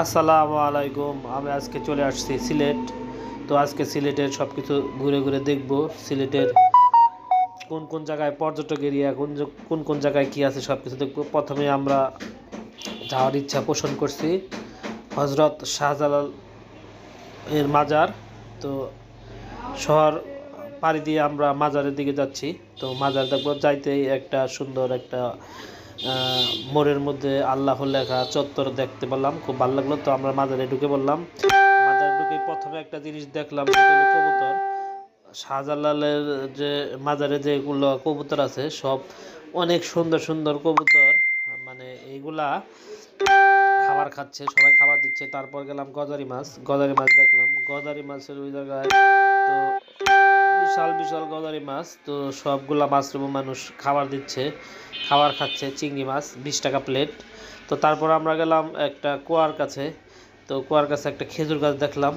আসসালামু আলাইকুম। আমি আজকে চলে আসছি সিলেট। তো আজকে সিলেটের সব কিছু ঘুরে ঘুরে দেখব। সিলেটের কোন কোন জায়গায় পর্যটক এরিয়া, কোন কোন জায়গায় কী আছে সব কিছু দেখব। প্রথমে আমরা যাওয়ার ইচ্ছা পোষণ করছি হজরত শাহজালাল এর মাজার। তো শহর পাড়ি দিয়ে আমরা মাজারের দিকে যাচ্ছি। তো মাজার দেখব, যাইতেই একটা সুন্দর একটা মোড়ের মধ্যে আল্লাহর লেখা চত্বর দেখতে পেলাম, খুব ভালো লাগলো। তো আমরা মাজারে ঢুকে পড়লাম। মাজারে ঢুকে প্রথমে একটা জিনিস দেখলাম, সেটা হলো কবুতর। শাহজালালের যে মাজারে যেগুলো কবুতর আছে সব অনেক সুন্দর সুন্দর কবুতর, মানে এইগুলা খাবার খাচ্ছে, সবাই খাবার দিচ্ছে। তারপর গেলাম গজারি মাছ দেখলাম। গজারি মাছের ওই জায়গায় তো বিশাল বিশাল গজারি মাছ, তো সবগুলা মাছরূপ মানুষ খাবার দিচ্ছে, খাবার খাচ্ছে। চিংড়ি মাছ 20 টাকা প্লেট। তো তারপর আমরা গেলাম একটা কুয়ার কাছে। তো কুয়ার কাছে একটা খেজুর গাছ দেখলাম,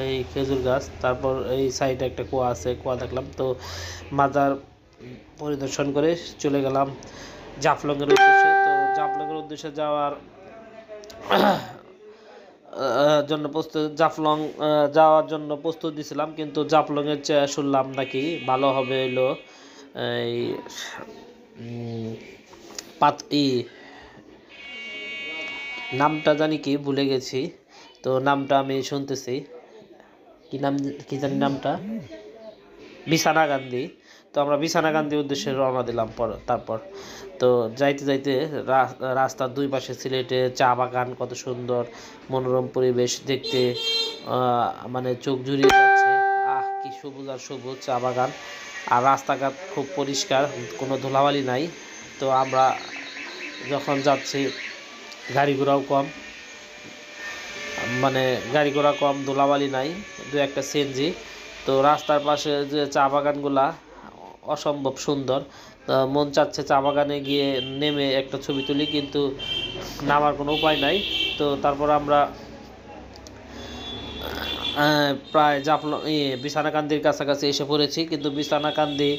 এই খেজুর গাছ। তারপর এই সাইডে একটা কুয়া আছে, কুয়া দেখলাম। তো মাজার পরিদর্শন করে চলে গেলাম জাফলংয়ের উদ্দেশ্যে। তো জাফলংয়ের উদ্দেশ্যে যাওয়ার জন্য জাফলং যাওয়ার জন্য প্রস্তুত দিছিলাম, কিন্তু জাফলংয়ের চেয়ে শুনলাম নাকি ভালো হবে হলো এই নামটা জানি কি ভুলে গেছি। তো নামটা আমি শুনতেছি, কি জানি নামটা, বিছানাকান্দি। তো আমরা বিছানাকান্দির উদ্দেশ্যে রওনা দিলাম। তারপর তো যাইতে যাইতে রাস্তার দুই পাশে সিলেটে চা বাগান, কত সুন্দর মনোরম পরিবেশ দেখতে, মানে চোখ জুড়িয়ে যাচ্ছে। কি সবুজ আর সবুজ চা বাগান, আর রাস্তাঘাট খুব পরিষ্কার, কোনো ধুলাবালি নাই। তো আমরা যখন যাচ্ছি গাড়ি ঘোড়াও কম, মানে গাড়ি ঘোড়া কম, ধুলাবালি নাই, দু একটা সিএনজি। তো রাস্তার পাশে যে চা বাগানগুলা অসম্ভব সুন্দর। মন চাচ্ছে চা বাগানে গিয়ে নেমে একটা ছবি তুলি, কিন্তু নামার কোনো উপায় নাই। তো তারপর আমরা প্রায় বিছানাকান্দির কাছাকাছি এসে পড়েছি, কিন্তু বিছানাকান্দি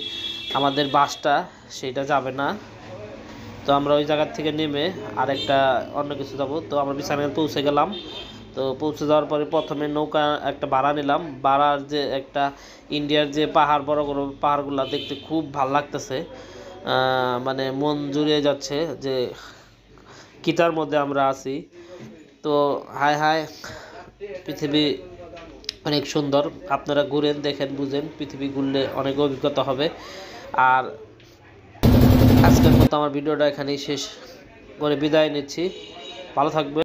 আমাদের বাসটা সেটা যাবে না। তো আমরা ওই জায়গার থেকে নেমে আরেকটা অন্য কিছু যাব। তো আমরা বিছানাকান্দি পৌঁছে গেলাম। তো পৌঁছে যাওয়ার পরে প্রথমে নৌকা একটা ভাড়া নিলাম। ভাড়ার যে একটা ইন্ডিয়ার যে পাহাড়, বড় বড় পাহাড়গুলো দেখতে খুব ভালো লাগতেছে, মানে মন জুড়িয়ে যাচ্ছে যে কিটার মধ্যে আমরা আছি। তো হায় হায়, পৃথিবী অনেক সুন্দর। আপনারা ঘুরেন, দেখেন, বুঝেন, পৃথিবী ঘুরলে অনেক অভিজ্ঞতা হবে। আর আজকের মতো আমার ভিডিওটা এখানেই শেষ করে বিদায় নিচ্ছি। ভালো থাকবে।